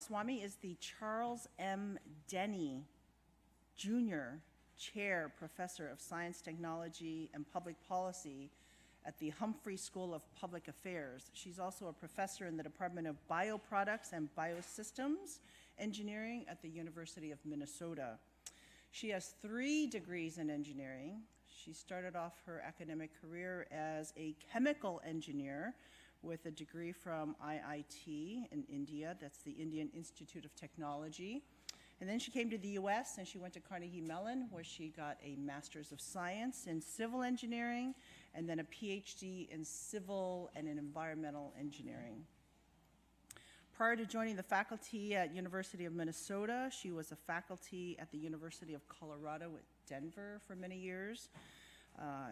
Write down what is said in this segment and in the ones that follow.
Ramaswami is the Charles M. Denny Jr. Chair Professor of Science, Technology, and Public Policy at the Humphrey School of Public Affairs. She's also a professor in the Department of Bioproducts and Biosystems Engineering at the University of Minnesota. She has 3 degrees in engineering. She started off her academic career as a chemical engineer with a degree from IIT in India. That's the Indian Institute of Technology. And then she came to the US and she went to Carnegie Mellon, where she got a Master's of Science in Civil Engineering and then a PhD in Civil and in Environmental Engineering. Prior to joining the faculty at University of Minnesota, she was a faculty at the University of Colorado at Denver for many years.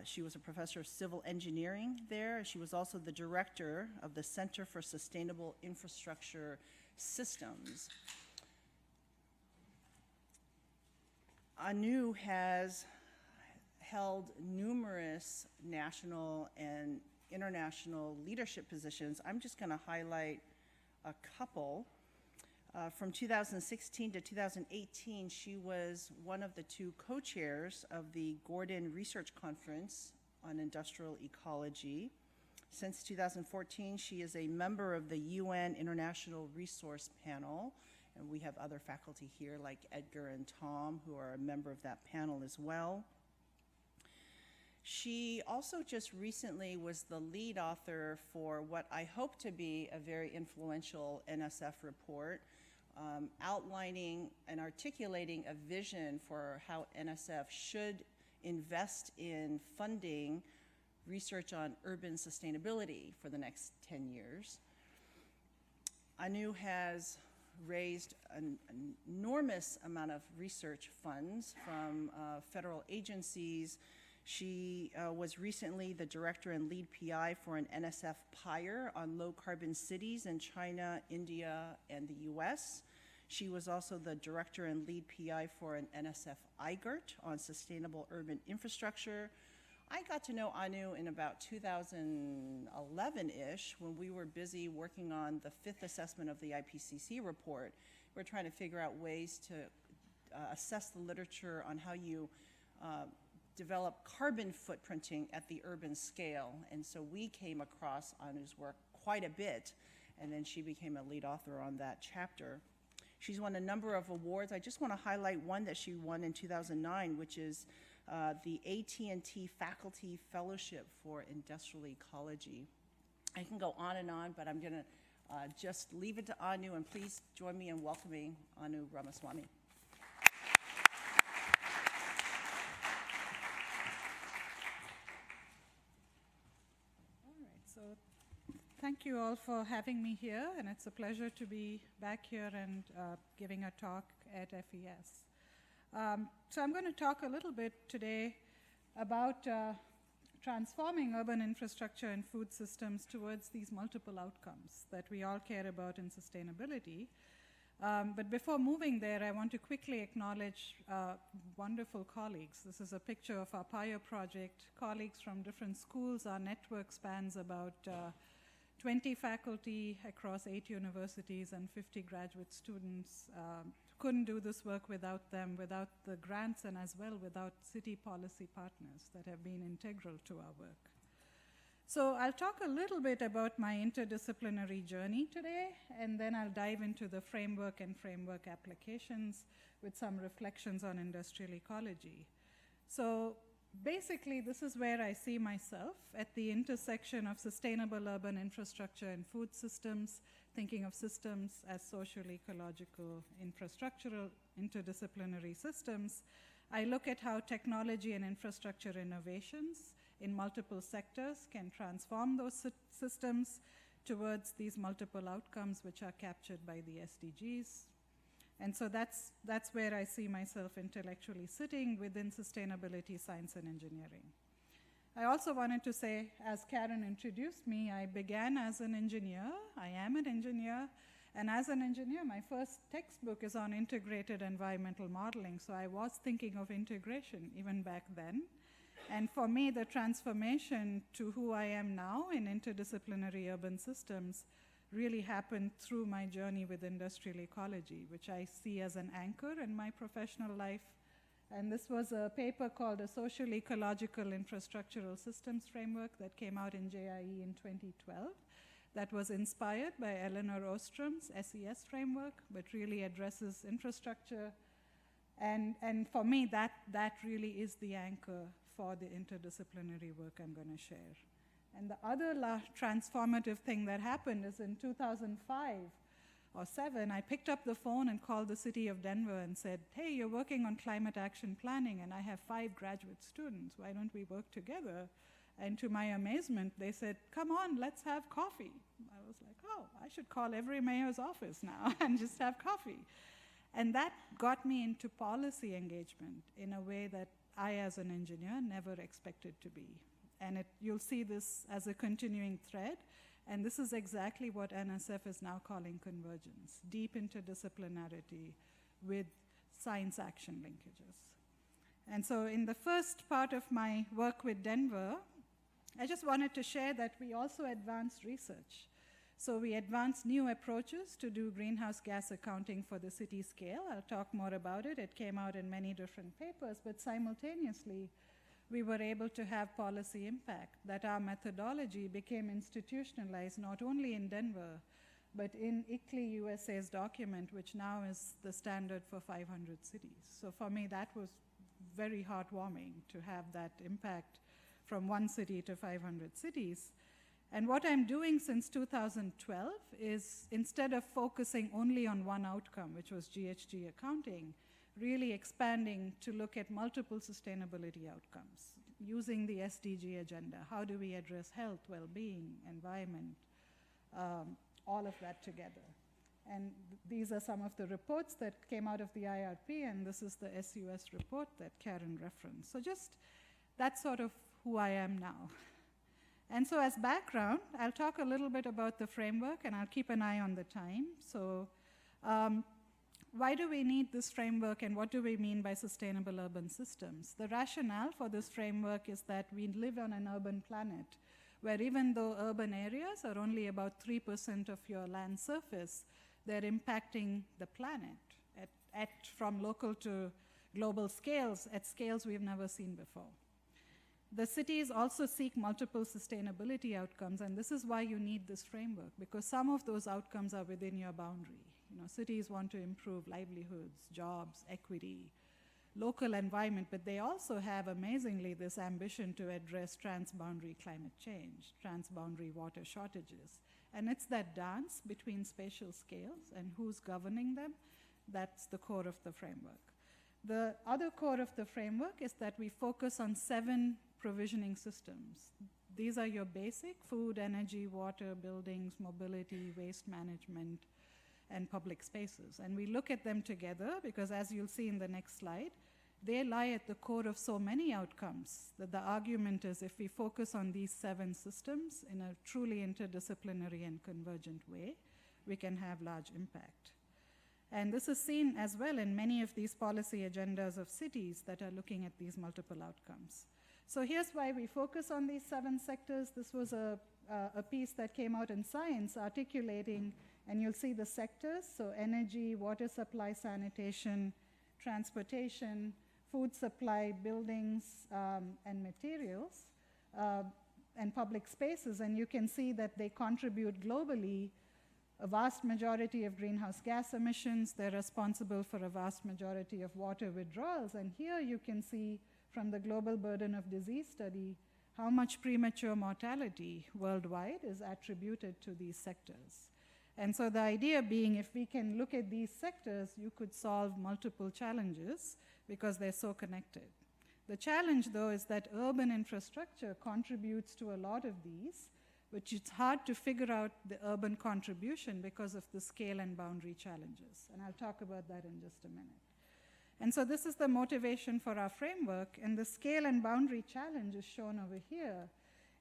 She was a professor of civil engineering there. She was also the director of the Center for Sustainable Infrastructure Systems. Anu has held numerous national and international leadership positions. I'm just going to highlight a couple. From 2016 to 2018, she was one of the 2 co-chairs of the Gordon Research Conference on Industrial Ecology. Since 2014, she is a member of the UN International Resource Panel, and we have other faculty here like Edgar and Tom who are a member of that panel as well. She also just recently was the lead author for what I hope to be a very influential NSF report, outlining and articulating a vision for how NSF should invest in funding research on urban sustainability for the next 10 years. Anu has raised an enormous amount of research funds from federal agencies. She was recently the director and lead PI for an NSF PIRE on low carbon cities in China, India, and the US. She was also the director and lead PI for an NSF IGERT on sustainable urban infrastructure. I got to know Anu in about 2011-ish when we were busy working on the 5th assessment of the IPCC report. We're trying to figure out ways to assess the literature on how you develop carbon footprinting at the urban scale. And so we came across Anu's work quite a bit, and then she became a lead author on that chapter. She's won a number of awards. I just want to highlight one that she won in 2009, which is the AT&T Faculty Fellowship for Industrial Ecology. I can go on, but I'm going to just leave it to Anu, and please join me in welcoming Anu Ramaswami. Thank you all for having me here, and it's a pleasure to be back here and giving a talk at FES. So I'm going to talk a little bit today about transforming urban infrastructure and food systems towards these multiple outcomes that we all care about in sustainability. But before moving there, I want to quickly acknowledge wonderful colleagues. This is a picture of our PIRE project, colleagues from different schools. Our network spans about 20 faculty across 8 universities and 50 graduate students. Couldn't do this work without them, without the grants, and as well without city policy partners that have been integral to our work. So I'll talk a little bit about my interdisciplinary journey today, and then I'll dive into the framework and framework applications with some reflections on industrial ecology. So basically, this is where I see myself at the intersection of sustainable urban infrastructure and food systems, thinking of systems as social, ecological, infrastructural, interdisciplinary systems. I look at how technology and infrastructure innovations in multiple sectors can transform those systems towards these multiple outcomes which are captured by the SDGs. And so that's where I see myself intellectually sitting within sustainability, science, and engineering. I also wanted to say, as Karen introduced me, I began as an engineer. I am an engineer. And as an engineer, my first textbook is on integrated environmental modeling. So I was thinking of integration even back then. And for me, the transformation to who I am now in interdisciplinary urban systems really happened through my journey with industrial ecology, which I see as an anchor in my professional life. And this was a paper called a Social Ecological Infrastructural Systems Framework that came out in JIE in 2012. That was inspired by Eleanor Ostrom's SES framework, but really addresses infrastructure. And for me, that really is the anchor for the interdisciplinary work I'm going to share. And the other transformative thing that happened is in 2005 or 2007, I picked up the phone and called the city of Denver and said, hey, you're working on climate action planning, and I have 5 graduate students. Why don't we work together? And to my amazement, they said, come on, let's have coffee. I was like, oh, I should call every mayor's office now and just have coffee. And that got me into policy engagement in a way that I, as an engineer, never expected to be. And you'll see this as a continuing thread. And this is exactly what NSF is now calling convergence, deep interdisciplinarity with science action linkages. And so in the first part of my work with Denver, I just wanted to share that we also advanced research. So we advanced new approaches to do greenhouse gas accounting for the city scale. I'll talk more about it. It came out in many different papers, but simultaneously, we were able to have policy impact, that our methodology became institutionalized not only in Denver, but in ICLEI USA's document, which now is the standard for 500 cities. So for me, that was very heartwarming to have that impact from one city to 500 cities. And what I'm doing since 2012 is, instead of focusing only on one outcome, which was GHG accounting, really expanding to look at multiple sustainability outcomes, using the SDG agenda. How do we address health, well-being, environment, all of that together? And these are some of the reports that came out of the IRP, and this is the SUS report that Karen referenced. So just, that's sort of who I am now. And so as background, I'll talk a little bit about the framework, and I'll keep an eye on the time. So why do we need this framework, and what do we mean by sustainable urban systems? The rationale for this framework is that we live on an urban planet, where even though urban areas are only about 3% of your land surface, they're impacting the planet from local to global scales, at scales we've never seen before. The cities also seek multiple sustainability outcomes, and this is why you need this framework, because some of those outcomes are within your boundary. You know, cities want to improve livelihoods, jobs, equity, local environment, but they also have, amazingly, this ambition to address transboundary climate change, transboundary water shortages. And it's that dance between spatial scales and who's governing them, that's the core of the framework. The other core of the framework is that we focus on 7 provisioning systems. These are your basic food, energy, water, buildings, mobility, waste management, and public spaces. And we look at them together because, as you'll see in the next slide, they lie at the core of so many outcomes that the argument is, if we focus on these 7 systems in a truly interdisciplinary and convergent way, we can have large impact. And this is seen as well in many of these policy agendas of cities that are looking at these multiple outcomes. So here's why we focus on these 7 sectors. This was a piece that came out in Science articulating, and you'll see the sectors, so energy, water supply, sanitation, transportation, food supply, buildings, and materials, and public spaces. And you can see that they contribute globally a vast majority of greenhouse gas emissions. They're responsible for a vast majority of water withdrawals. And here you can see from the Global Burden of Disease study how much premature mortality worldwide is attributed to these sectors. And so the idea being, if we can look at these sectors, you could solve multiple challenges because they're so connected. The challenge, though, is that urban infrastructure contributes to a lot of these, which it's hard to figure out the urban contribution because of the scale and boundary challenges. And I'll talk about that in just a minute. And so this is the motivation for our framework, and the scale and boundary challenge is shown over here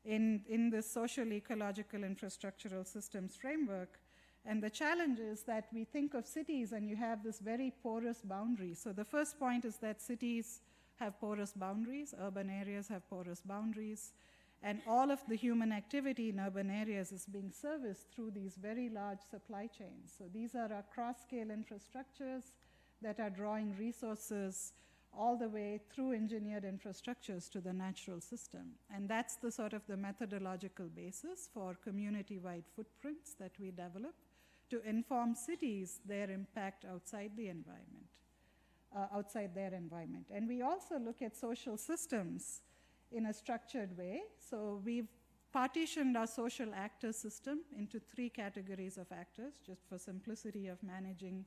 in the social ecological infrastructural systems framework. And the challenge is that we think of cities and you have this very porous boundary. So the first point is that cities have porous boundaries, urban areas have porous boundaries, And all of the human activity in urban areas is being serviced through these very large supply chains. So these are our cross-scale infrastructures that are drawing resources all the way through engineered infrastructures to the natural system. And that's the sort of the methodological basis for community-wide footprints that we develop to inform cities their impact outside the environment, outside their environment. And we also look at social systems in a structured way. So we've partitioned our social actor system into 3 categories of actors, just for simplicity of managing.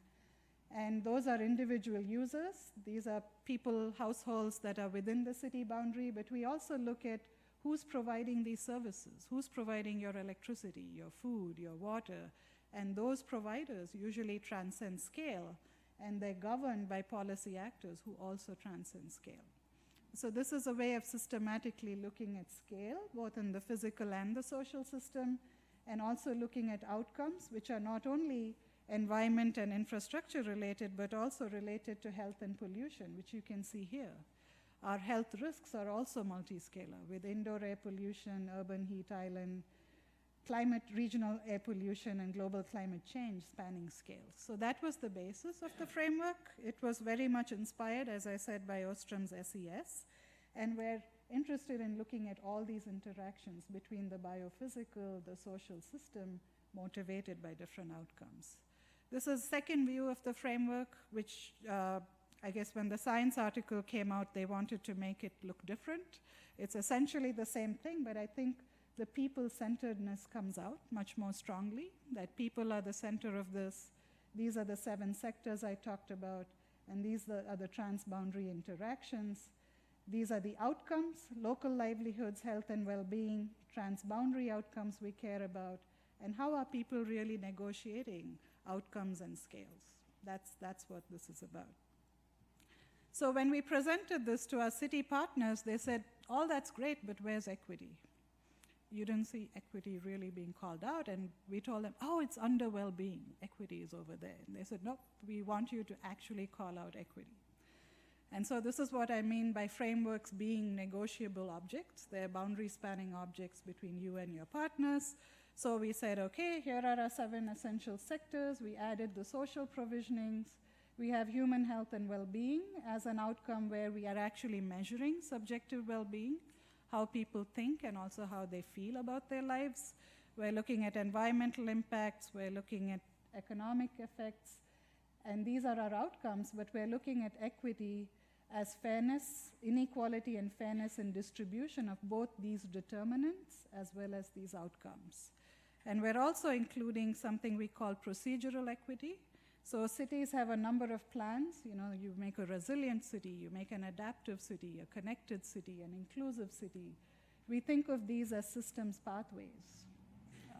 And those are individual users. These are people, households that are within the city boundary, but we also look at who's providing these services, who's providing your electricity, your food, your water, and those providers usually transcend scale, and they're governed by policy actors who also transcend scale. So this is a way of systematically looking at scale, both in the physical and the social system, and also looking at outcomes, which are not only environment and infrastructure related, but also related to health and pollution, which you can see here. Our health risks are also multi-scalar, with indoor air pollution, urban heat island, climate, regional air pollution, and global climate change spanning scales. So that was the basis of the framework. It was very much inspired, as I said, by Ostrom's SES, and we're interested in looking at all these interactions between the biophysical, the social system, motivated by different outcomes. This is second view of the framework, which I guess when the Science article came out, they wanted to make it look different. It's essentially the same thing, but I think the people-centeredness comes out much more strongly, that people are the center of this. These are the 7 sectors I talked about, and these are the transboundary interactions. These are the outcomes, local livelihoods, health and well-being, transboundary outcomes we care about, and how are people really negotiating outcomes and scales. That's what this is about. So when we presented this to our city partners, they said, all that's great, but where's equity? You didn't see equity really being called out, and we told them, oh, it's under well-being, equity is over there. And they said, no, we want you to actually call out equity. And so this is what I mean by frameworks being negotiable objects. They're boundary-spanning objects between you and your partners. So we said, okay, here are our 7 essential sectors. We added the social provisionings. We have human health and well-being as an outcome where we are actually measuring subjective well-being, how people think and also how they feel about their lives. We're looking at environmental impacts, we're looking at economic effects, and these are our outcomes, but we're looking at equity as fairness, inequality and fairness in distribution of both these determinants as well as these outcomes. And we're also including something we call procedural equity. So cities have a number of plans. You know, you make a resilient city, you make an adaptive city, a connected city, an inclusive city. We think of these as systems pathways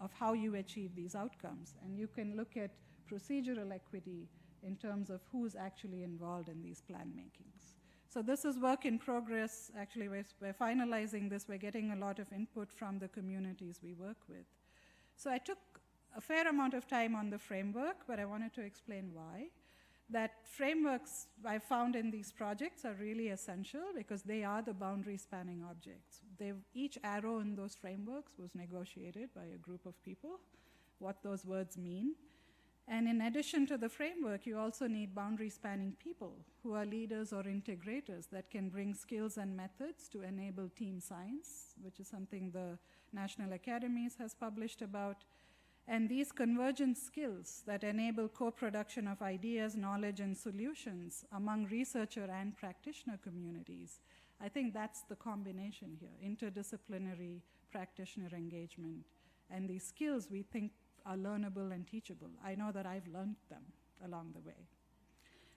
of how you achieve these outcomes. And you can look at procedural equity in terms of who's actually involved in these plan makings. So this is work in progress. Actually, we're finalizing this. We're getting a lot of input from the communities we work with. So I took a fair amount of time on the framework, but I wanted to explain why. That frameworks I found in these projects are really essential because they are the boundary-spanning objects. Each arrow in those frameworks was negotiated by a group of people, what those words mean. And in addition to the framework, you also need boundary-spanning people who are leaders or integrators that can bring skills and methods to enable team science, which is something the National Academies has published about. And these convergent skills that enable co-production of ideas, knowledge, and solutions among researcher and practitioner communities, I think that's the combination here, interdisciplinary practitioner engagement. And these skills we think are learnable and teachable. I know that I've learned them along the way.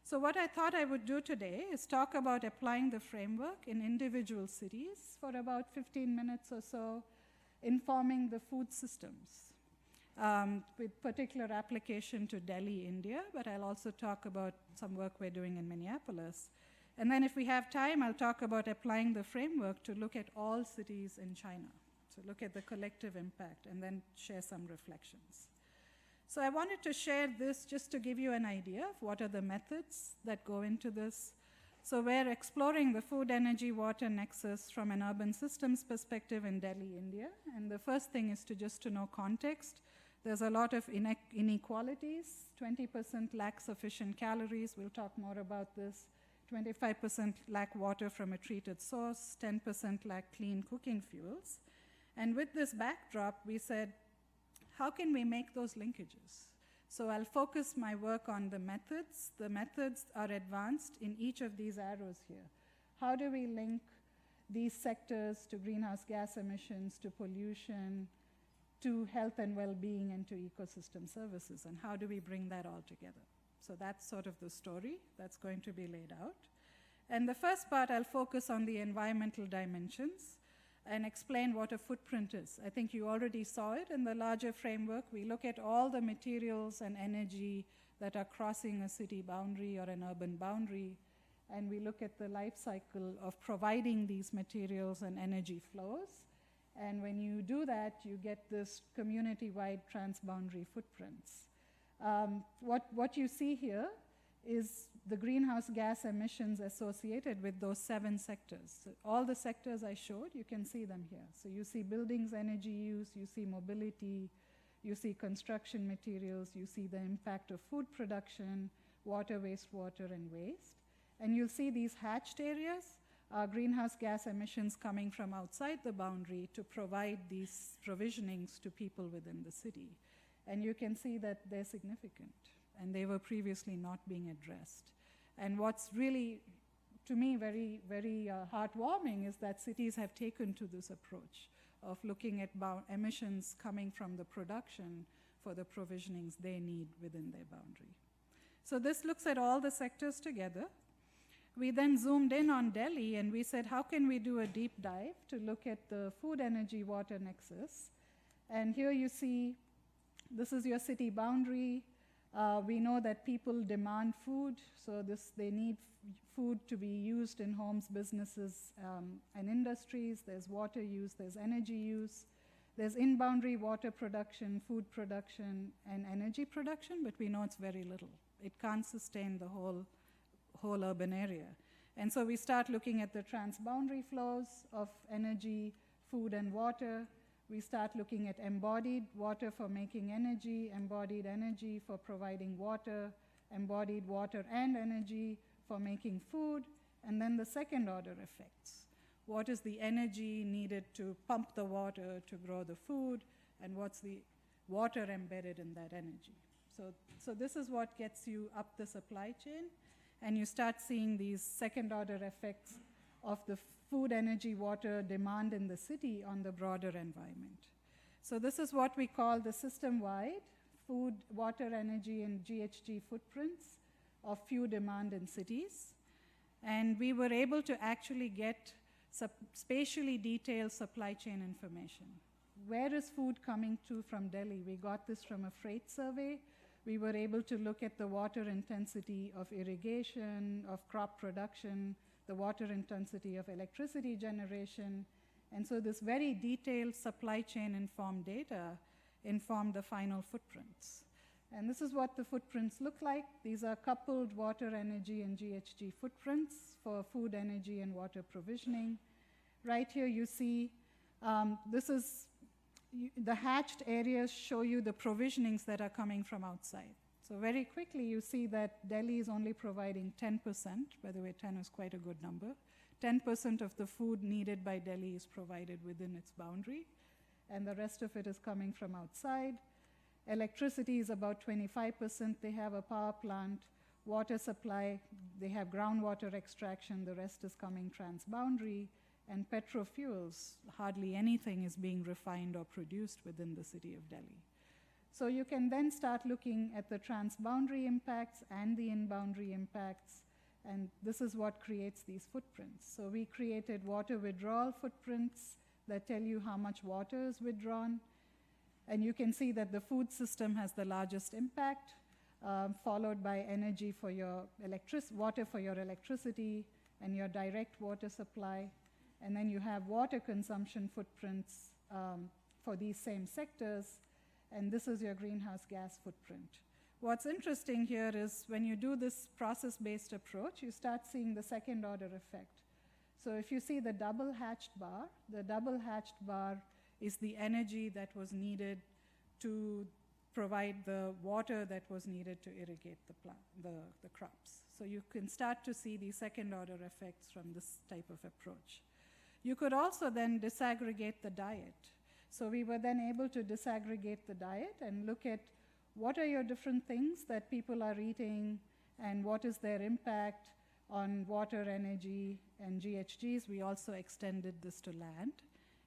So what I thought I would do today is talk about applying the framework in individual cities for about 15 minutes or so, informing the food systems. With particular application to Delhi, India, but I'll also talk about some work we're doing in Minneapolis. And then if we have time, I'll talk about applying the framework to look at all cities in China. So look at the collective impact and then share some reflections. So I wanted to share this just to give you an idea of what are the methods that go into this. So we're exploring the food, energy, water nexus from an urban systems perspective in Delhi, India. And the first thing is to know context. There's a lot of inequalities. 20% lack sufficient calories. We'll talk more about this. 25% lack water from a treated source. 10% lack clean cooking fuels. And with this backdrop, we said, how can we make those linkages? So I'll focus my work on the methods. The methods are advanced in each of these arrows here. How do we link these sectors to greenhouse gas emissions, to pollution, to health and well-being, and to ecosystem services? And how do we bring that all together? So that's sort of the story that's going to be laid out. And the first part, I'll focus on the environmental dimensions and explain what a footprint is. I think you already saw it in the larger framework. We look at all the materials and energy that are crossing a city boundary or an urban boundary, and we look at the life cycle of providing these materials and energy flows. And when you do that, you get this community-wide transboundary footprints. What you see here is the greenhouse gas emissions associated with those 7 sectors. So all the sectors I showed, you can see them here. So you see buildings, energy use, you see mobility, you see construction materials, you see the impact of food production, water, wastewater, and waste. And you'll see these hatched areas are greenhouse gas emissions coming from outside the boundary to provide these provisionings to people within the city. And you can see that they're significant, and they were previously not being addressed. And what's really, to me, very, very heartwarming is that cities have taken to this approach of looking at emissions coming from the production for the provisionings they need within their boundary. So this looks at all the sectors together. We then zoomed in on Delhi, and we said, how can we do a deep dive to look at the food, energy, water nexus? And here you see, this is your city boundary. We know that people demand food, so they need food to be used in homes, businesses, and industries. There's water use, there's energy use. There's in-boundary water production, food production, and energy production, but we know it's very little. It can't sustain the whole urban area. And so we start looking at the transboundary flows of energy, food, and water. We start looking at embodied water for making energy, embodied energy for providing water, embodied water and energy for making food, and then the second order effects. What is the energy needed to pump the water to grow the food, and what's the water embedded in that energy? So this is what gets you up the supply chain, and you start seeing these second order effects of the food, energy, water demand in the city on the broader environment. So this is what we call the system-wide food, water, energy, and GHG footprints of fuel demand in cities. And we were able to actually get spatially detailed supply chain information. Where is food coming to from Delhi? We got this from a freight survey. We were able to look at the water intensity of irrigation, of crop production, the water intensity of electricity generation. And so this very detailed supply chain informed data informed the final footprints. And this is what the footprints look like. These are coupled water, energy, and GHG footprints for food, energy, and water provisioning. Right here you see, the hatched areas show you the provisionings that are coming from outside. So very quickly you see that Delhi is only providing 10%. By the way, 10 is quite a good number. 10% of the food needed by Delhi is provided within its boundary, and the rest of it is coming from outside. Electricity is about 25%. They have a power plant. Water supply, they have groundwater extraction. The rest is coming transboundary. And petrofuels, hardly anything is being refined or produced within the city of Delhi. So you can then start looking at the transboundary impacts and the in-boundary impacts, and this is what creates these footprints. So we created water withdrawal footprints that tell you how much water is withdrawn, and you can see that the food system has the largest impact, followed by energy for your water for your electricity and your direct water supply. And then you have water consumption footprints for these same sectors, and this is your greenhouse gas footprint. what's interesting here is when you do this process-based approach, you start seeing the second-order effect. So if you see the double-hatched bar, the double-hatched bar is the energy that was needed to provide the water that was needed to irrigate the crops. So you can start to see the second-order effects from this type of approach. You could also then disaggregate the diet. So we were then able to disaggregate the diet and look at what are your different things that people are eating and what is their impact on water, energy, and GHGs. We also extended this to land.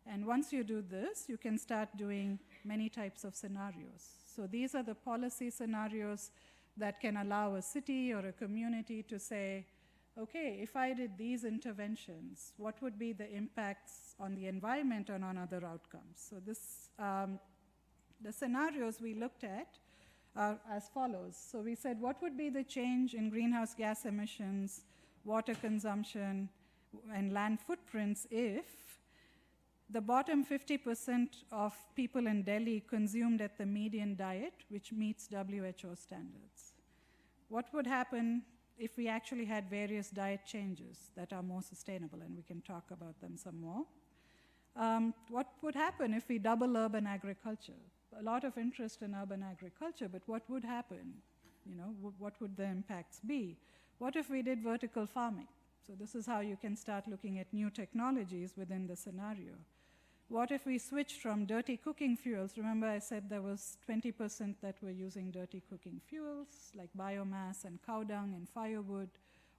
And once you do this, you can start doing many types of scenarios. So these are the policy scenarios that can allow a city or a community to say, okay, if I did these interventions, what would be the impacts on the environment and on other outcomes? So this, the scenarios we looked at are as follows. So we said, what would be the change in greenhouse gas emissions, water consumption, and land footprints if the bottom 50% of people in Delhi consumed at the median diet, which meets WHO standards? What would happen if we actually had various diet changes that are more sustainable, and we can talk about them some more? What would happen if we double urban agriculture? A lot of interest in urban agriculture, but what would happen? You know, what would the impacts be? What if we did vertical farming? So this is how you can start looking at new technologies within the scenario. What if we switched from dirty cooking fuels? Remember I said there was 20% that were using dirty cooking fuels, like biomass and cow dung and firewood.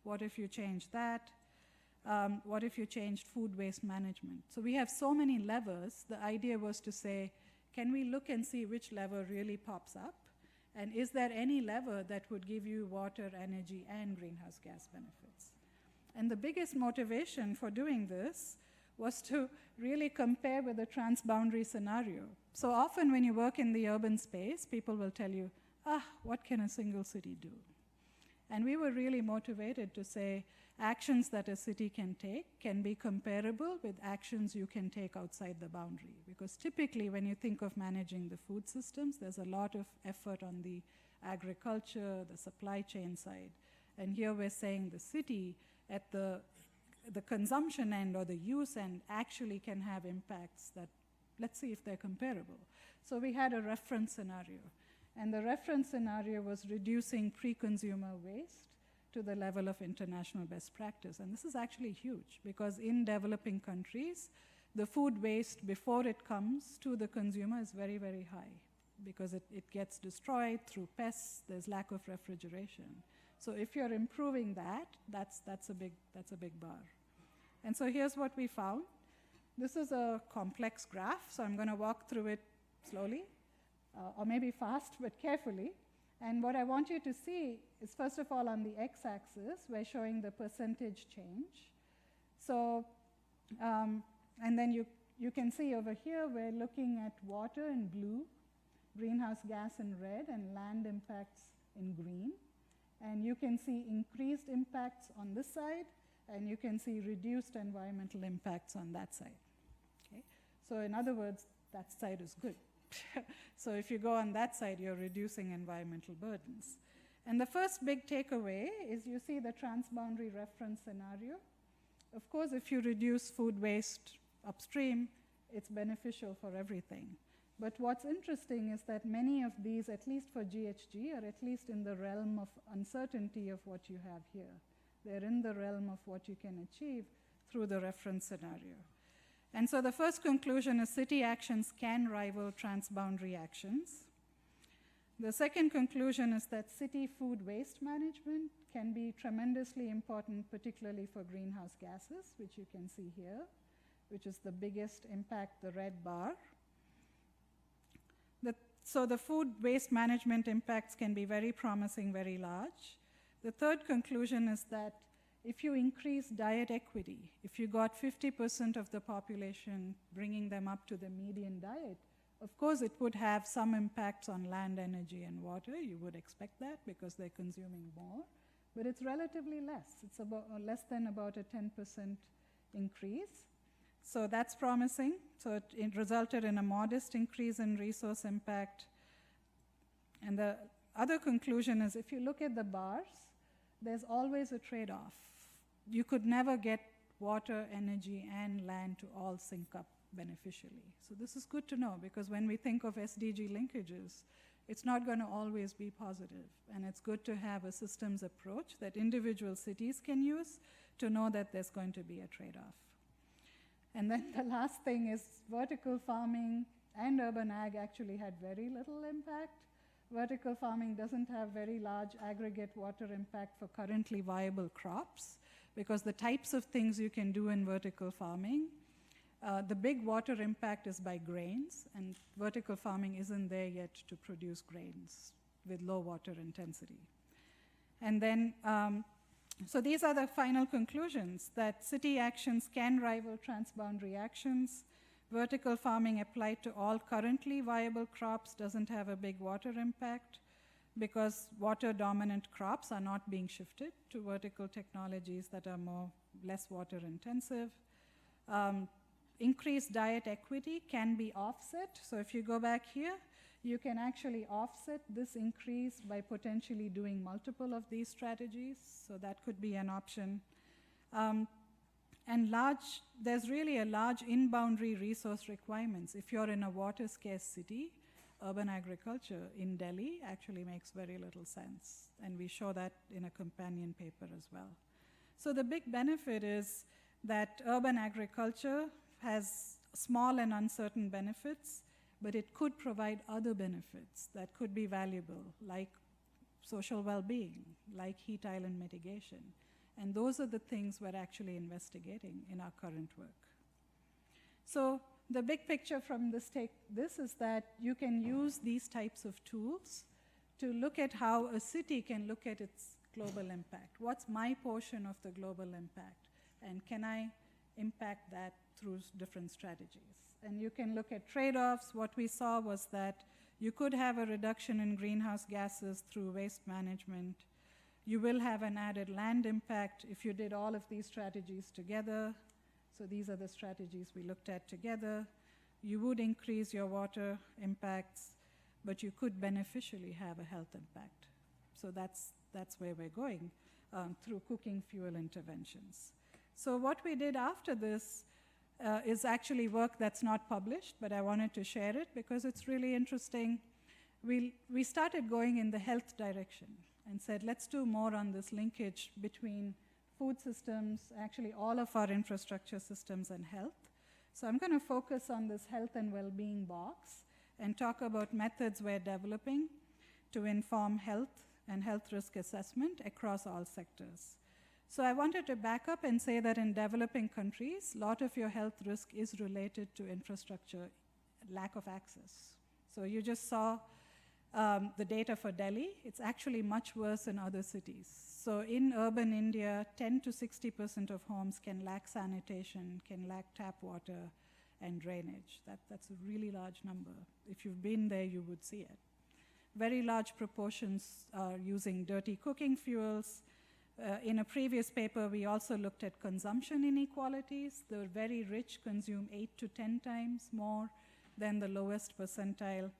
What if you change that? What if you changed food waste management? So we have so many levers. The idea was to say, can we look and see which lever really pops up? And is there any lever that would give you water, energy, and greenhouse gas benefits? And the biggest motivation for doing this was to really compare with a transboundary scenario. So often when you work in the urban space, people will tell you, what can a single city do? And we were really motivated to say actions that a city can take can be comparable with actions you can take outside the boundary. Because typically when you think of managing the food systems, there's a lot of effort on the agriculture, the supply chain side. And here we're saying the city at the consumption end or the use end actually can have impacts that, let's see if they're comparable. So we had a reference scenario. And the reference scenario was reducing pre-consumer waste to the level of international best practice. And this is actually huge because in developing countries, the food waste before it comes to the consumer is very, very high because it gets destroyed through pests, there's lack of refrigeration. So if you're improving that, that's a big bar. And so here's what we found. This is a complex graph, so I'm going to walk through it slowly, or maybe fast, but carefully. And what I want you to see is, first of all, on the x-axis, we're showing the percentage change. So, and then you can see over here, we're looking at water in blue, greenhouse gas in red, and land impacts in green. And you can see increased impacts on this side, and you can see reduced environmental impacts on that side. Okay? So in other words, that side is good. So if you go on that side, you're reducing environmental burdens. And the first big takeaway is you see the transboundary reference scenario. Of course, if you reduce food waste upstream, it's beneficial for everything. But what's interesting is that many of these, at least for GHG, are at least in the realm of uncertainty of what you have here. They're in the realm of what you can achieve through the reference scenario. And so the first conclusion is city actions can rival transboundary actions. The second conclusion is that city food waste management can be tremendously important, particularly for greenhouse gases, which you can see here, which is the biggest impact, the red bar. So the food waste management impacts can be very promising, very large. The third conclusion is that if you increase diet equity, if you got 50% of the population bringing them up to the median diet, of course it would have some impacts on land, energy, and water. You would expect that because they're consuming more. But it's relatively less. It's about less than about a 10% increase. So that's promising. So it resulted in a modest increase in resource impact. And the other conclusion is if you look at the bars, there's always a trade-off. You could never get water, energy, and land to all sync up beneficially. So this is good to know, because when we think of SDG linkages, it's not going to always be positive. And it's good to have a systems approach that individual cities can use to know that there's going to be a trade-off. And then the last thing is vertical farming and urban ag actually had very little impact. Vertical farming doesn't have very large aggregate water impact for currently viable crops, because the types of things you can do in vertical farming, the big water impact is by grains, and vertical farming isn't there yet to produce grains with low water intensity. And then, so these are the final conclusions, that city actions can rival transboundary actions. Vertical farming applied to all currently viable crops doesn't have a big water impact, because water-dominant crops are not being shifted to vertical technologies that are less water-intensive. Increased diet equity can be offset. So if you go back here, you can actually offset this increase by potentially doing multiple of these strategies. So that could be an option. And there's really a large in-boundary resource requirements. If you're in a water-scarce city, urban agriculture in Delhi actually makes very little sense. And we show that in a companion paper as well. So the big benefit is that urban agriculture has small and uncertain benefits, but it could provide other benefits that could be valuable, like social well-being, like heat island mitigation. And those are the things we're actually investigating in our current work. So the big picture from this is that you can use these types of tools to look at how a city can look at its global impact. What's my portion of the global impact? And can I impact that through different strategies? And you can look at trade-offs. What we saw was that you could have a reduction in greenhouse gases through waste management. You will have an added land impact if you did all of these strategies together. So these are the strategies we looked at together. You would increase your water impacts, but you could beneficially have a health impact. So that's where we're going through cooking fuel interventions. So what we did after this is actually work that's not published, but I wanted to share it because it's really interesting. We started going in the health direction and said, let's do more on this linkage between food systems, actually all of our infrastructure systems, and health. So I'm going to focus on this health and well-being box and talk about methods we're developing to inform health and health risk assessment across all sectors. So I wanted to back up and say that in developing countries, a lot of your health risk is related to infrastructure, lack of access. So you just saw the data for Delhi. It's actually much worse in other cities. So in urban India, 10 to 60% of homes can lack sanitation, can lack tap water and drainage. That's a really large number. If you've been there, you would see it. Very large proportions are using dirty cooking fuels. In a previous paper, we also looked at consumption inequalities. The very rich consume 8 to 10 times more than the lowest percentile.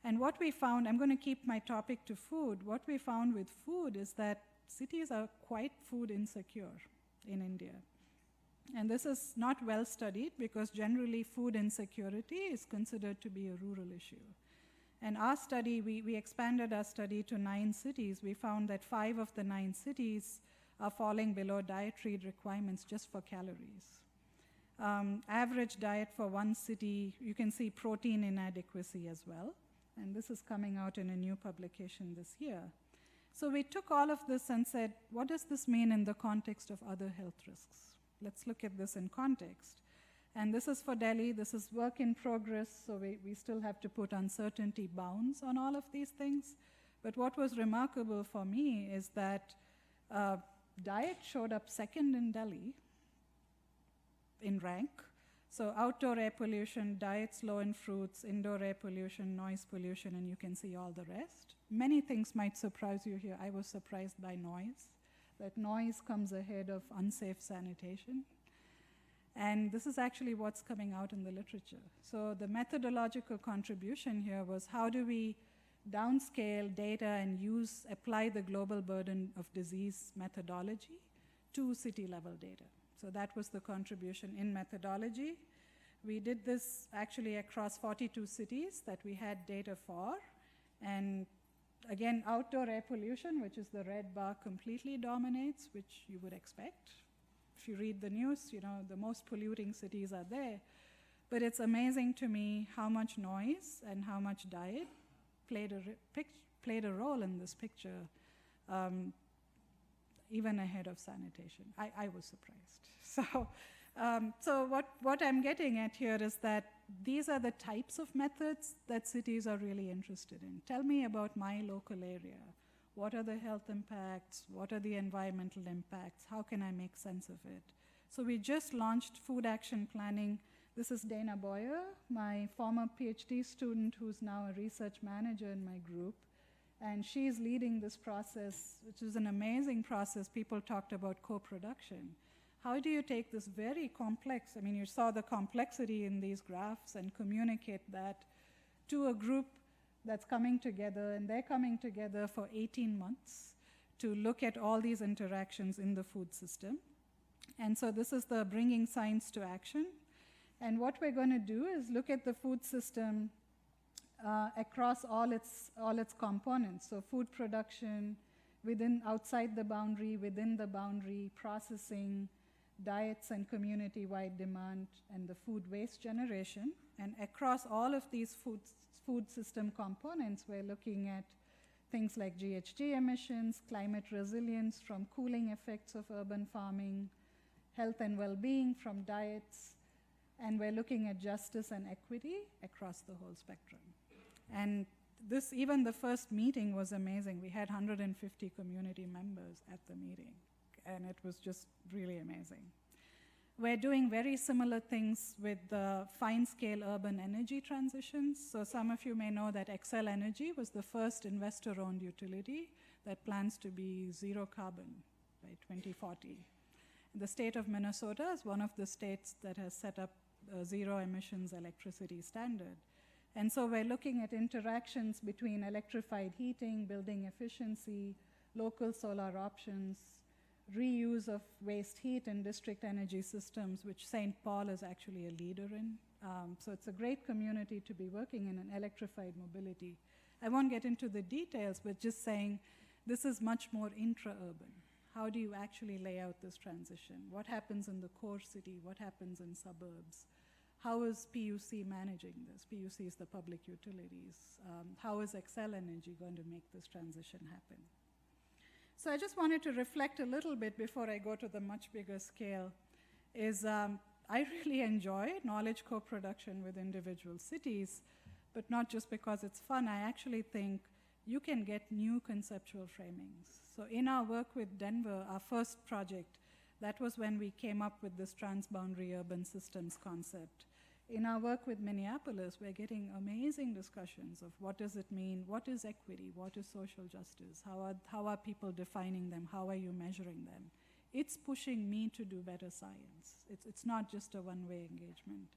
And what we found, I'm going to keep my topic to food. What we found with food is that cities are quite food insecure in India. And this is not well studied because generally food insecurity is considered to be a rural issue. And our study, we expanded our study to 9 cities. We found that 5 of the 9 cities are falling below dietary requirements just for calories. Average diet for one city, you can see protein inadequacy as well. And this is coming out in a new publication this year. So we took all of this and said, what does this mean in the context of other health risks? Let's look at this in context. And this is for Delhi. This is work in progress, so we still have to put uncertainty bounds on all of these things. But what was remarkable for me is that diet showed up second in Delhi in rank. So outdoor air pollution, diets low in fruits, indoor air pollution, noise pollution, and you can see all the rest. Many things might surprise you here. I was surprised by noise, that noise comes ahead of unsafe sanitation. And this is actually what's coming out in the literature. So the methodological contribution here was how do we downscale data and apply the global burden of disease methodology to city-level data. So that was the contribution in methodology. We did this actually across 42 cities that we had data for. And again, outdoor air pollution, which is the red bar, completely dominates, which you would expect. If you read the news, you know, the most polluting cities are there. But it's amazing to me how much noise and how much diet played a role in this picture, even ahead of sanitation. I was surprised. So what I'm getting at here is that these are the types of methods that cities are really interested in. Tell me about my local area. What are the health impacts? What are the environmental impacts? How can I make sense of it? So we just launched food action planning. This is Dana Boyer, my former PhD student who's now a research manager in my group. And she's leading this process, which is an amazing process. People talked about co-production. How do you take this very complex, I mean, you saw the complexity in these graphs, and communicate that to a group that's coming together, and they're coming together for 18 months to look at all these interactions in the food system. And so this is the bringing science to action. And what we're going to do is look at the food system across all its components. So food production, outside the boundary, within the boundary, processing, diets and community-wide demand, and the food waste generation. And across all of these food system components, we're looking at things like GHG emissions, climate resilience from cooling effects of urban farming, health and well-being from diets, and we're looking at justice and equity across the whole spectrum. And even the first meeting was amazing. We had 150 community members at the meeting, and it was just really amazing. We're doing very similar things with the fine-scale urban energy transitions. So some of you may know that Xcel Energy was the first investor-owned utility that plans to be zero carbon by 2040. The state of Minnesota is one of the states that has set up a zero emissions electricity standard. And so we're looking at interactions between electrified heating, building efficiency, local solar options, reuse of waste heat in district energy systems, which St. Paul is actually a leader in. So it's a great community to be working in electrified mobility. I won't get into the details, but just saying this is much more intra-urban. How do you actually lay out this transition? What happens in the core city? What happens in suburbs? How is PUC managing this? PUC is the public utilities. How is Xcel Energy going to make this transition happen? So I just wanted to reflect a little bit before I go to the much bigger scale, I really enjoy knowledge co-production with individual cities, but not just because it's fun. I actually think you can get new conceptual framings. So in our work with Denver, our first project, that was when we came up with this transboundary urban systems concept. In our work with Minneapolis, we're getting amazing discussions of what does it mean, what is equity, what is social justice, how are people defining them, how are you measuring them. It's pushing me to do better science. It's not just a one-way engagement.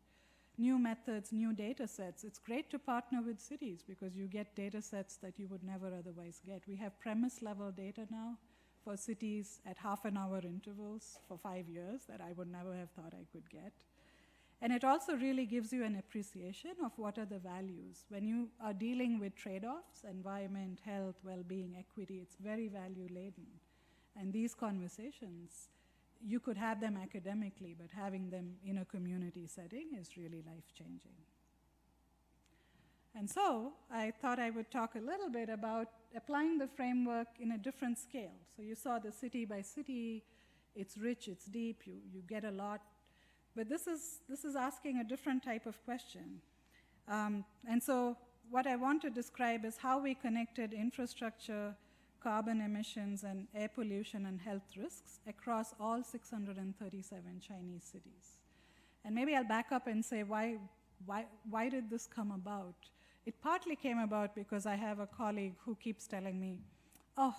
New methods, new data sets. It's great to partner with cities because you get data sets that you would never otherwise get. We have premise-level data now for cities at half-an-hour intervals for 5 years that I would never have thought I could get. And it also really gives you an appreciation of what are the values. When you are dealing with trade-offs, environment, health, well-being, equity, it's very value-laden. And these conversations, you could have them academically, but having them in a community setting is really life-changing. And so I thought I would talk a little bit about applying the framework in a different scale. So you saw the city by city. It's rich, it's deep, you get a lot. But this is asking a different type of question. And so what I want to describe is how we connected infrastructure, carbon emissions, and air pollution and health risks across all 637 Chinese cities. And maybe I'll back up and say, why did this come about? It partly came about because I have a colleague who keeps telling me, oh,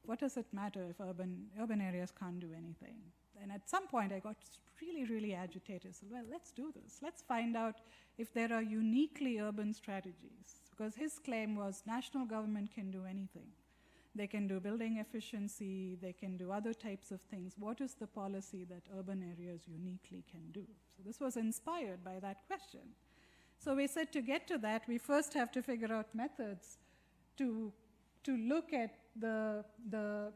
what does it matter if urban areas can't do anything? And at some point I got really, really agitated. So, well, let's do this. Let's find out if there are uniquely urban strategies. because his claim was national government can do anything. They can do building efficiency, they can do other types of things. What is the policy that urban areas uniquely can do? So this was inspired by that question. So we said to get to that, we first have to figure out methods to look at the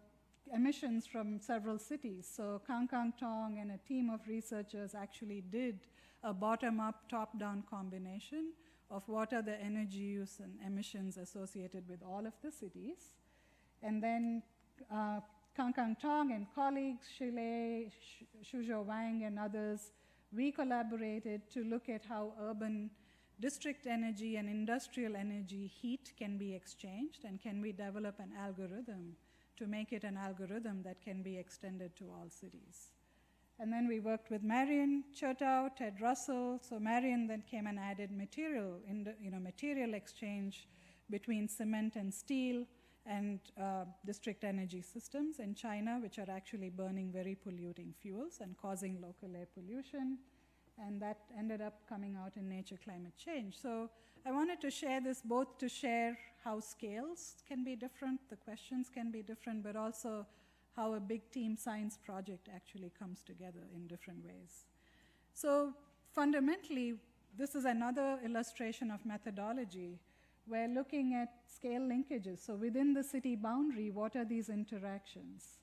emissions from several cities. So Kang Kang Tong and a team of researchers actually did a bottom-up, top-down combination of what are the energy use and emissions associated with all of the cities. And then Kang Kang Tong and colleagues, Shuzhou Wang and others, we collaborated to look at how urban district energy and industrial energy heat can be exchanged, and can we develop an algorithm to make it an algorithm that can be extended to all cities. And then we worked with Marion Chertow, Ted Russell. So Marion then came and added material exchange between cement and steel and district energy systems in China, which are actually burning very polluting fuels and causing local air pollution. And that ended up coming out in Nature Climate Change. So I wanted to share this both to share how scales can be different, the questions can be different, but also how a big team science project actually comes together in different ways. So fundamentally, this is another illustration of methodology. We're looking at scale linkages. So within the city boundary, what are these interactions?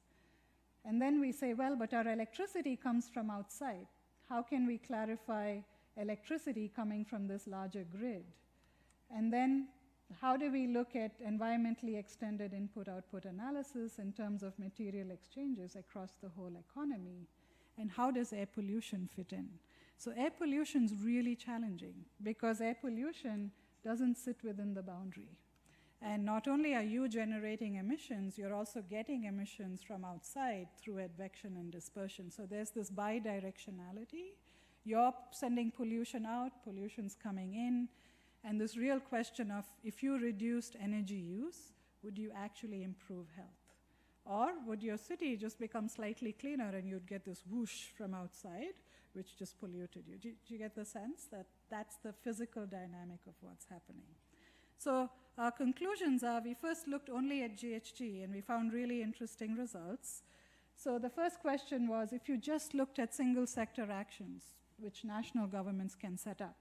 And then we say, well, but our electricity comes from outside. How can we clarify electricity coming from this larger grid? And then how do we look at environmentally extended input-output analysis in terms of material exchanges across the whole economy? And how does air pollution fit in? So air pollution is really challenging because air pollution doesn't sit within the boundary. And not only are you generating emissions, you're also getting emissions from outside through advection and dispersion. So there's this bidirectionality. You're sending pollution out, pollution's coming in, and this real question of if you reduced energy use, would you actually improve health? Or would your city just become slightly cleaner and you'd get this whoosh from outside, which just polluted you? Do you get the sense that that's the physical dynamic of what's happening? So our conclusions are, we first looked only at GHG and we found really interesting results. So the first question was, if you just looked at single sector actions, which national governments can set up,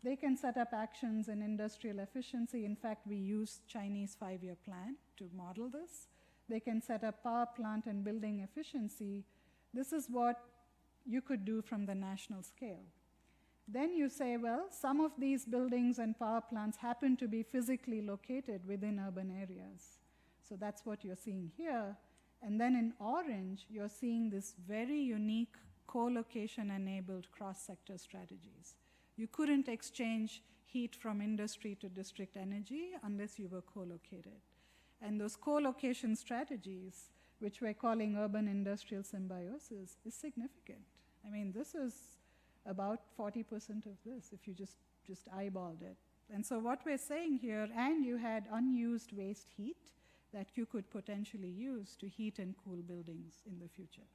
they can set up actions in industrial efficiency. In fact, we used Chinese 5-year plan to model this. They can set up power plant and building efficiency. This is what you could do from the national scale. Then you say, well, some of these buildings and power plants happen to be physically located within urban areas. So that's what you're seeing here. And then in orange, you're seeing this very unique co-location-enabled cross-sector strategies. You couldn't exchange heat from industry to district energy unless you were co-located. And those co-location strategies, which we're calling urban industrial symbiosis, is significant. I mean, this is about 40% of this, if you just eyeballed it. And so what we're saying here, and you had unused waste heat that you could potentially use to heat and cool buildings in the future.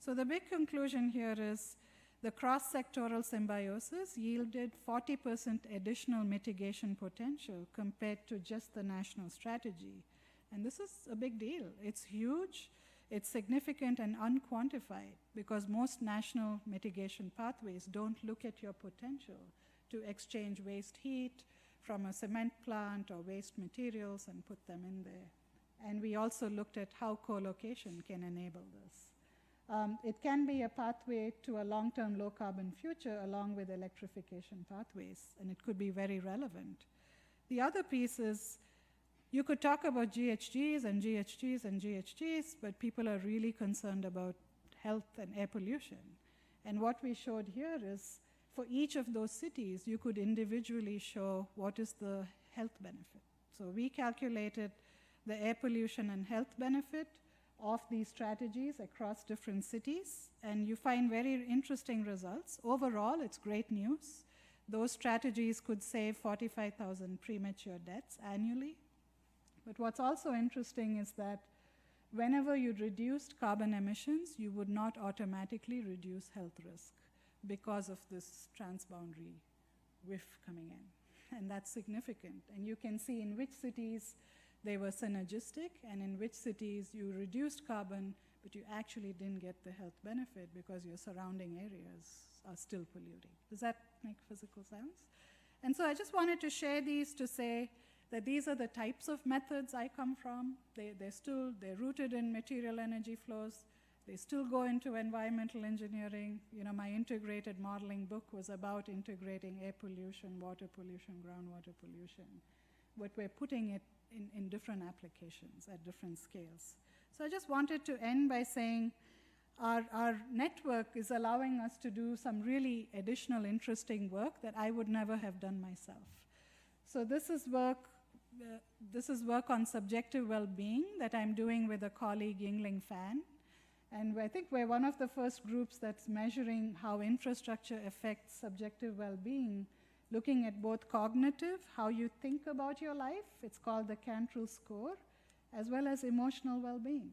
So the big conclusion here is the cross-sectoral symbiosis yielded 40% additional mitigation potential compared to just the national strategy. And this is a big deal. It's huge. It's significant and unquantified because most national mitigation pathways don't look at your potential to exchange waste heat from a cement plant or waste materials and put them in there. And we also looked at how co-location can enable this. It can be a pathway to a long-term low-carbon future along with electrification pathways, and it could be very relevant. The other piece is you could talk about GHGs and GHGs and GHGs, but people are really concerned about health and air pollution. And what we showed here is for each of those cities, you could individually show what is the health benefit. So we calculated the air pollution and health benefit of these strategies across different cities, and you find very interesting results. Overall, it's great news. Those strategies could save 45,000 premature deaths annually. But what's also interesting is that whenever you reduced carbon emissions, you would not automatically reduce health risk because of this transboundary whiff coming in. and that's significant. And you can see in which cities they were synergistic, and in which cities you reduced carbon, but you actually didn't get the health benefit because your surrounding areas are still polluting. Does that make physical sense? And so I just wanted to share these to say that these are the types of methods I come from. They're rooted in material energy flows. They still go into environmental engineering. You know, my integrated modeling book was about integrating air pollution, water pollution, groundwater pollution. But we're putting it in different applications at different scales. So I just wanted to end by saying our network is allowing us to do some really additional interesting work that I would never have done myself. So this is work on subjective well-being that I'm doing with a colleague, Yingling Fan. And I think we're one of the first groups that's measuring how infrastructure affects subjective well-being, looking at both cognitive, how you think about your life, it's called the Cantrell score, as well as emotional well-being.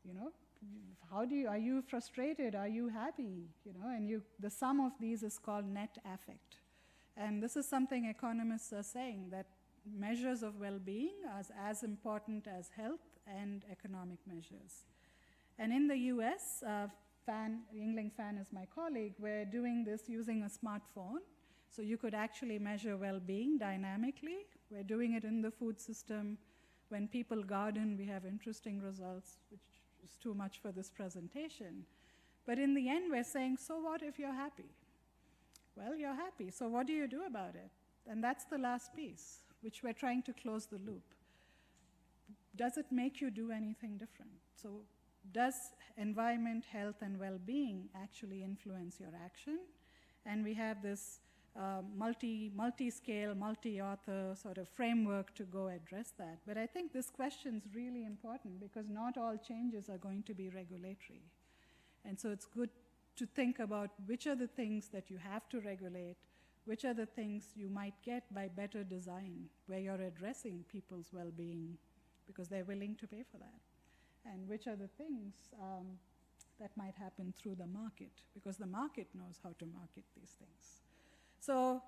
You know, are you frustrated? Are you happy? You know, and the sum of these is called net affect. And this is something economists are saying, that measures of well-being are as important as health and economic measures. And in the US, Yingling Fan is my colleague, we're doing this using a smartphone. So you could actually measure well-being dynamically. We're doing it in the food system. When people garden, we have interesting results, which is too much for this presentation. But in the end, we're saying, so what if you're happy? Well, you're happy, so what do you do about it? And that's the last piece, which we're trying to close the loop. Does it make you do anything different? So does environment, health, and well-being actually influence your action? And we have this multi-scale, multi-author sort of framework to go address that. But I think this question is really important because not all changes are going to be regulatory. And so it's good to think about which are the things that you have to regulate, which are the things you might get by better design, where you're addressing people's well-being because they're willing to pay for that. And which are the things that might happen through the market, because the market knows how to market these things. So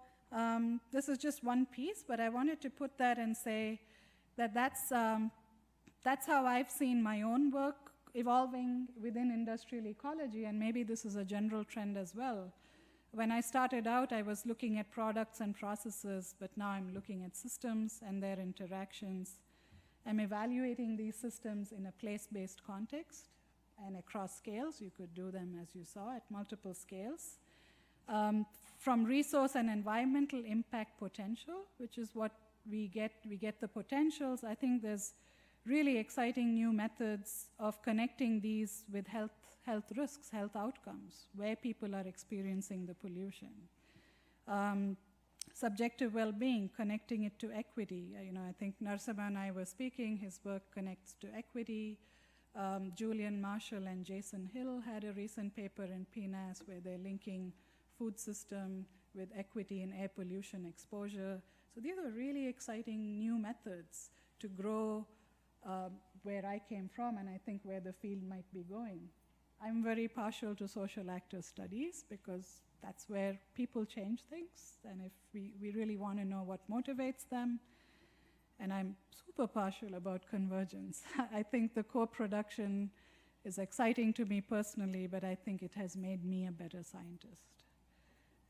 this is just one piece, but I wanted to put that and say that that's how I've seen my own work evolving within industrial ecology, and maybe this is a general trend as well. When I started out, I was looking at products and processes, but now I'm looking at systems and their interactions. I'm evaluating these systems in a place-based context and across scales. You could do them, as you saw, at multiple scales. From resource and environmental impact potential, which is what we get the potentials. I think there's really exciting new methods of connecting these with health risks, health outcomes, where people are experiencing the pollution. Subjective well-being, connecting it to equity. I think Narasimha and I were speaking, his work connects to equity. Julian Marshall and Jason Hill had a recent paper in PNAS where they're linking food system with equity in air pollution exposure. So these are really exciting new methods to grow where I came from, and I think where the field might be going. I'm very partial to social actor studies because that's where people change things, and if we really want to know what motivates them. And I'm super partial about convergence. I think the co-production is exciting to me personally, but I think it has made me a better scientist.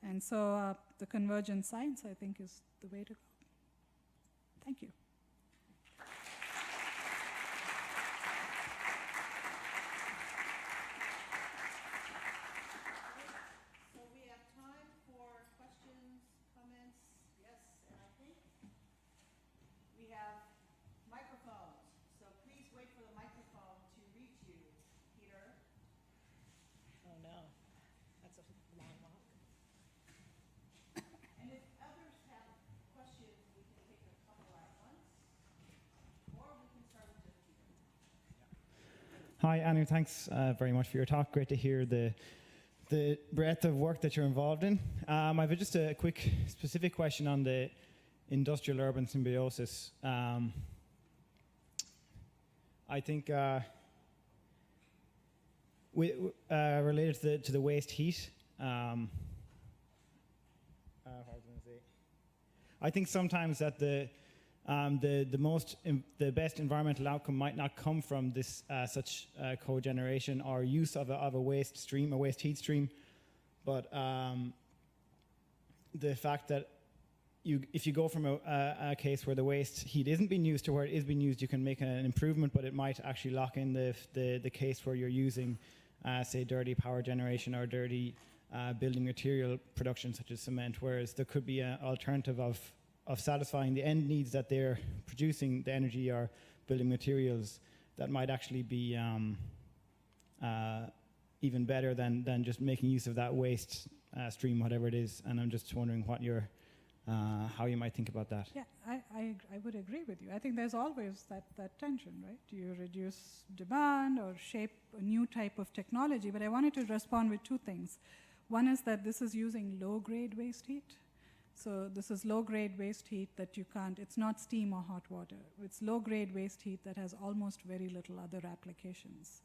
And so the convergent science, I think, is the way to go. Thank you. So we have time for questions, comments. Yes, and I think we have microphones. So please wait for the microphone to reach you, Peter. Oh no, that's a long walk. And if others have questions, we can take a couple at once, or we can start with just Peter. Hi, Anu. Thanks very much for your talk. Great to hear the breadth of work that you're involved in. I have just a quick specific question on the industrial-urban symbiosis. I think related to the waste heat. What was I going to say? I think sometimes that the best environmental outcome might not come from this such cogeneration or use of a waste stream, a waste heat stream, but the fact that if you go from a case where the waste heat isn't being used to where it is being used, you can make an improvement, but it might actually lock in the case where you're using, say, dirty power generation or dirty building material production, such as cement, whereas there could be an alternative of satisfying the end needs that they're producing, the energy or building materials, that might actually be even better than just making use of that waste stream, whatever it is. And I'm just wondering what your how you might think about that. Yeah, I would agree with you. I think there's always that tension, right? Do you reduce demand or shape a new type of technology? But I wanted to respond with two things. One is that this is using low-grade waste heat. So this is low-grade waste heat that you can't, it's not steam or hot water. It's low-grade waste heat that has almost very little other applications.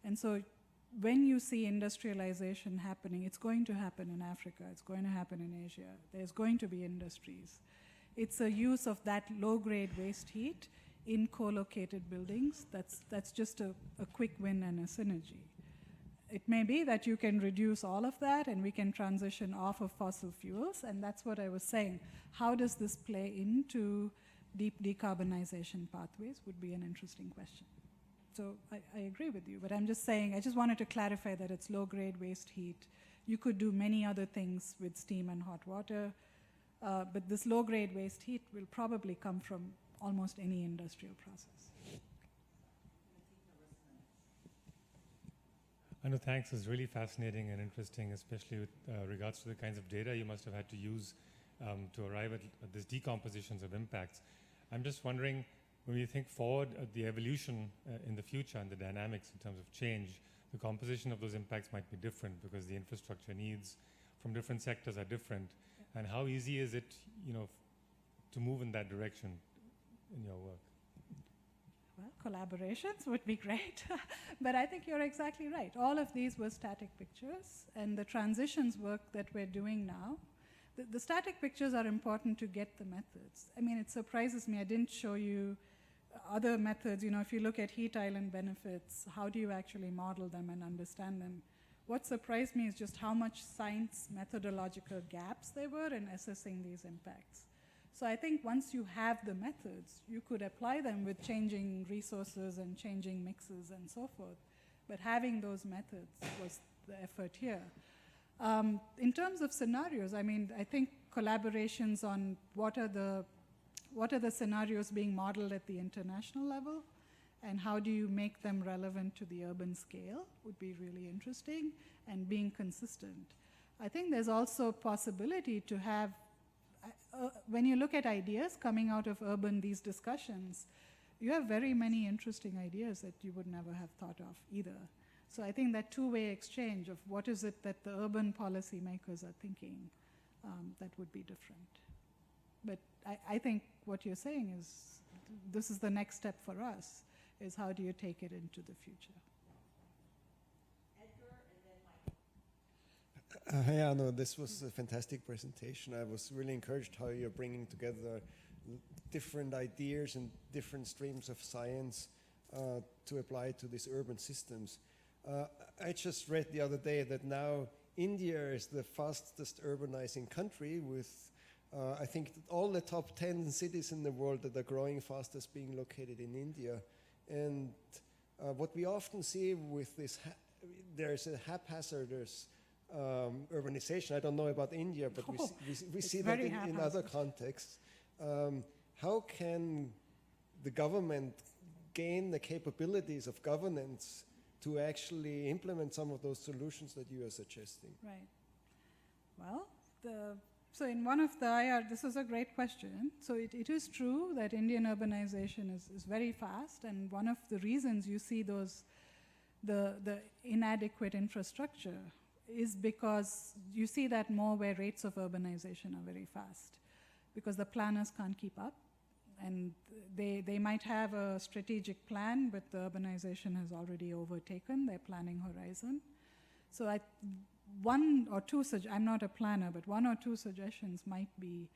And so when you see industrialization happening, it's going to happen in Africa, it's going to happen in Asia, there's going to be industries. It's a use of that low-grade waste heat in co-located buildings. That's just a quick win and a synergy. It may be that you can reduce all of that and we can transition off of fossil fuels, and that's what I was saying. How does this play into deep decarbonization pathways would be an interesting question. So I agree with you, but I'm just saying, I just wanted to clarify that it's low-grade waste heat. You could do many other things with steam and hot water, but this low-grade waste heat will probably come from almost any industrial process. No, thanks. It's really fascinating and interesting, especially with regards to the kinds of data you must have had to use to arrive at these decompositions of impacts. I'm just wondering, when you think forward at the evolution in the future and the dynamics in terms of change, the composition of those impacts might be different because the infrastructure needs from different sectors are different. And how easy is it, to move in that direction in your work? Well, collaborations would be great, but I think you're exactly right. All of these were static pictures, and the transitions work that we're doing now, the static pictures are important to get the methods. I mean, it surprises me, I didn't show you other methods. If you look at heat island benefits, how do you actually model them and understand them? What surprised me is just how much science methodological gaps there were in assessing these impacts. So I think once you have the methods, you could apply them with changing resources and changing mixes and so forth. But having those methods was the effort here. In terms of scenarios, I mean, I think collaborations on what are the scenarios being modeled at the international level and how do you make them relevant to the urban scale would be really interesting, and being consistent. I think there's also a possibility to have when you look at ideas coming out of these discussions, you have very many interesting ideas that you would never have thought of either. So I think that two-way exchange of what is it that the urban policymakers are thinking, that would be different. But I think what you're saying is this is the next step for us, is how do you take it into the future? Yeah, no, this was a fantastic presentation. I was really encouraged how you're bringing together different ideas and different streams of science to apply to these urban systems. I just read the other day that now India is the fastest urbanizing country with, I think, all the top 10 cities in the world that are growing fastest being located in India. And what we often see with this, there's a haphazardous urbanization. I don't know about India, but we see that in other contexts. How can the government gain the capabilities of governance to actually implement some of those solutions that you are suggesting? Right. Well, so in one of the IR, this is a great question. So it is true that Indian urbanization is very fast, and one of the reasons you see the inadequate infrastructure is because you see that more where rates of urbanization are very fast, because the planners can't keep up, and they might have a strategic plan, but the urbanization has already overtaken their planning horizon. So one or two, I'm not a planner, but one or two suggestions might be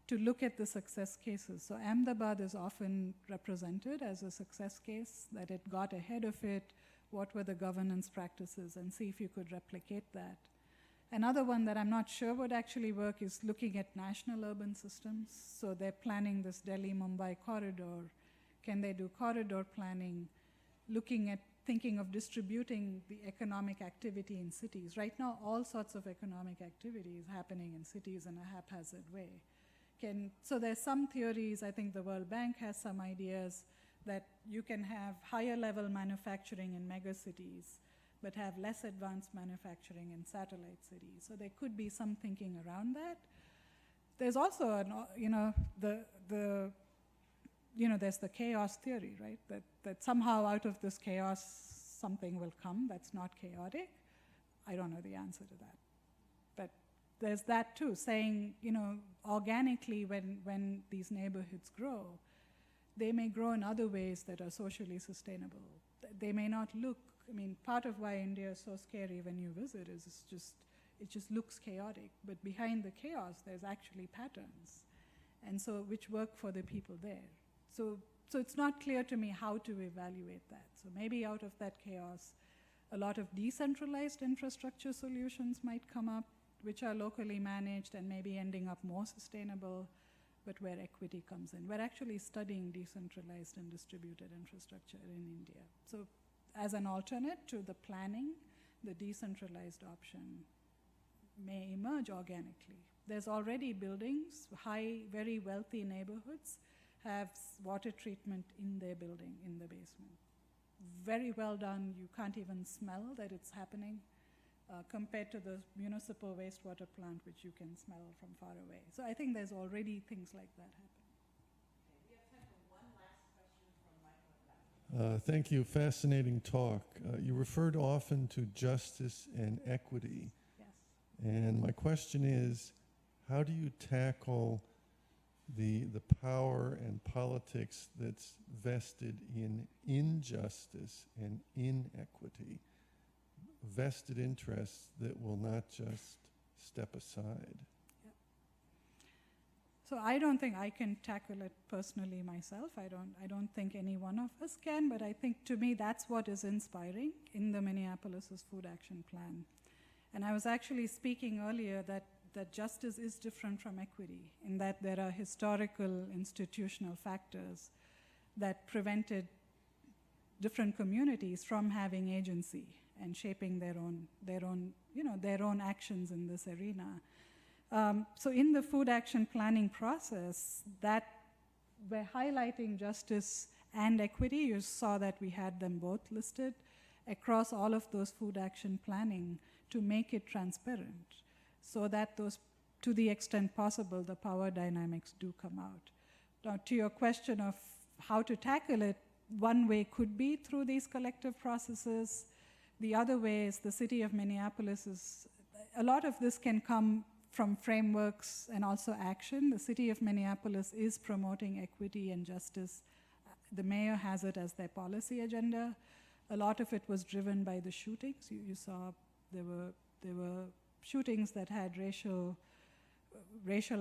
to look at the success cases. So Ahmedabad is often represented as a success case, that it got ahead of it, what were the governance practices, and see if you could replicate that. Another one that I'm not sure would actually work is looking at national urban systems. So they're planning this Delhi-Mumbai corridor. Can they do corridor planning, thinking of distributing the economic activity in cities? Right now, all sorts of economic activity is happening in cities in a haphazard way. So there's some theories, I think the World Bank has some ideas, that you can have higher level manufacturing in megacities, but have less advanced manufacturing in satellite cities. So there could be some thinking around that. There's also, there's the chaos theory, right? That somehow out of this chaos, something will come that's not chaotic. I don't know the answer to that. But there's that too, saying, organically when these neighborhoods grow, they may grow in other ways that are socially sustainable. They may not look, part of why India is so scary when you visit is it just looks chaotic, but behind the chaos, there's actually patterns, and so which work for the people there. So it's not clear to me how to evaluate that. So maybe out of that chaos, a lot of decentralized infrastructure solutions might come up, which are locally managed and maybe ending up more sustainable, but where equity comes in. We're actually studying decentralized and distributed infrastructure in India. So as an alternate to the planning, the decentralized option may emerge organically. There's already buildings, very wealthy neighborhoods have water treatment in their building, in the basement. Very well done. You can't even smell that it's happening compared to the municipal wastewater plant, which you can smell from far away. So I think there's already things like that happening. We have time for one last question from Michael. Thank you. Fascinating talk. You referred often to justice and equity. Yes. And my question is, how do you tackle the power and politics that's vested in injustice and inequity, vested interests that will not just step aside? Yeah. So I don't think I can tackle it personally myself. I don't think any one of us can, but I think to me that's what is inspiring in the Minneapolis' Food Action Plan. And I was actually speaking earlier that justice is different from equity, in that there are historical institutional factors that prevented different communities from having agency and shaping their own actions in this arena. So in the food action planning process, that we're highlighting justice and equity. You saw that we had them both listed across all of those food action planning to make it transparent, so that those, to the extent possible, the power dynamics do come out. Now, to your question of how to tackle it, one way could be through these collective processes. The other way is the city of Minneapolis a lot of this can come from frameworks and also action. The city of Minneapolis is promoting equity and justice. The mayor has it as their policy agenda. A lot of it was driven by the shootings. You saw there were shootings that had racial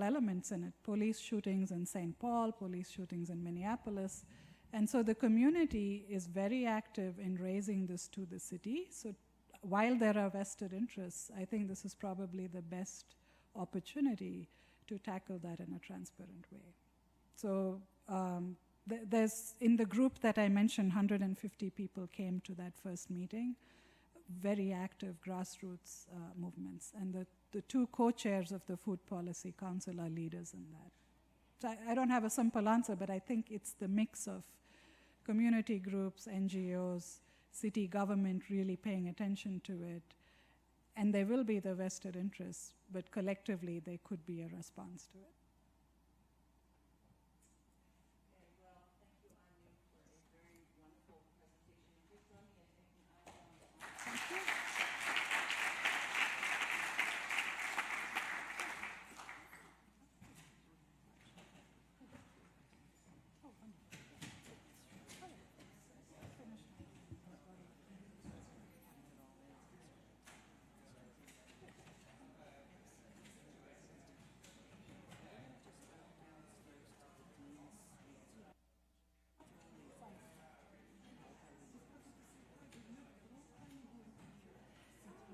elements in it. Police shootings in St. Paul, police shootings in Minneapolis. And so the community is very active in raising this to the city. So while there are vested interests, I think this is probably the best opportunity to tackle that in a transparent way. So there's, in the group that I mentioned, 150 people came to that first meeting, very active grassroots movements. And the two co-chairs of the Food Policy Council are leaders in that. So I don't have a simple answer, but I think it's the mix of community groups, NGOs, city government really paying attention to it. And there will be the vested interests, but collectively there could be a response to it.